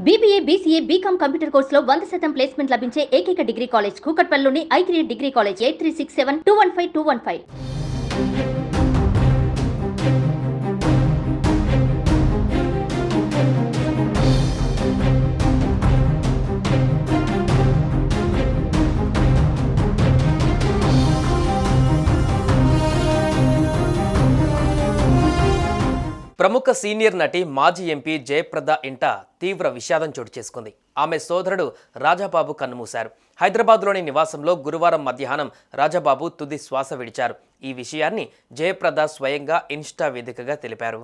BBA, BCA, BCom computer కోర్సులో 100% placement లభించే ఏకైక డిగ్రీ కాలేజ్ కూకట్పల్లిలోని I3 డిగ్రీ కాలేజ్ 8367215215. ప్రముఖ సీనియర్ నటి మాజీ ఎంపీ జయప్రద ఇంట తీవ్ర విషాదం చోటు చేసుకుంది. ఆమె సోదరుడు రాజాబాబు కన్నుమూశారు. హైదరాబాద్లోని నివాసంలో గురువారం మధ్యాహ్నం రాజాబాబు తుది శ్వాస విడిచారు. ఈ విషయాన్ని జయప్రద స్వయంగా ఇన్స్టా వేదికగా తెలిపారు.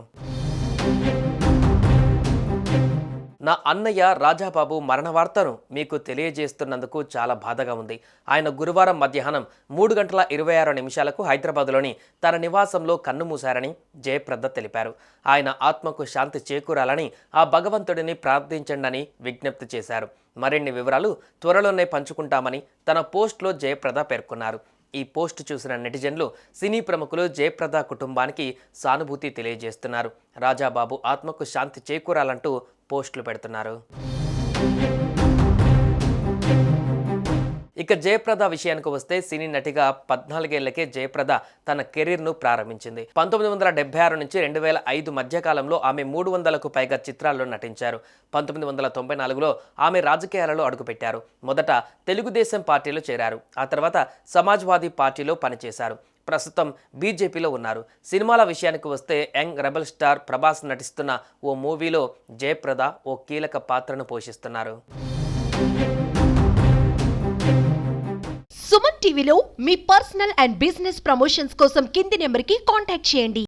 నా అన్నయ్య రాజాబాబు మరణ వార్తను మీకు తెలియజేస్తున్నందుకు చాలా బాధగా ఉంది. ఆయన గురువారం మధ్యాహ్నం 3:26 హైదరాబాద్లోని తన నివాసంలో కన్నుమూశారని జయప్రద తెలిపారు. ఆయన ఆత్మకు శాంతి చేకూరాలని ఆ భగవంతుడిని ప్రార్థించండని విజ్ఞప్తి చేశారు. మరిన్ని వివరాలు త్వరలోనే పంచుకుంటామని తన పోస్టులో జయప్రద పేర్కొన్నారు. ఈ పోస్ట్ చూసిన నెటిజన్లు సినీ ప్రముఖులు జయప్రద కుటుంబానికి సానుభూతి తెలియజేస్తున్నారు. రాజాబాబు ఆత్మకు శాంతి చేకూరాలంటూ పోస్టులు పెడుతున్నారు. ఇక జయప్రద విషయానికి వస్తే సినీ నటిగా 14 ఏళ్లకే జయప్రద తన కెరీర్ను ప్రారంభించింది. 1976 నుంచి 2005 మధ్యకాలంలో ఆమె 300కు పైగా చిత్రాల్లో నటించారు. 1994లో ఆమె రాజకీయాలలో అడుగుపెట్టారు. మొదట తెలుగుదేశం పార్టీలో చేరారు. ఆ తర్వాత సమాజ్వాదీ పార్టీలో పనిచేశారు. ప్రస్తుతం బీజేపీలో ఉన్నారు. సినిమాల విషయానికి వస్తే యంగ్ రెబల్ స్టార్ ప్రభాస్ నటిస్తున్న ఓ మూవీలో జయప్రద ఓ కీలక పాత్రను పోషిస్తున్నారు. సుమన్ టీవీలో మీ పర్సనల్ అండ్ బిజినెస్ ప్రమోషన్స్ కోసం కింది నెంబర్కి కాంటాక్ట్ చేయండి.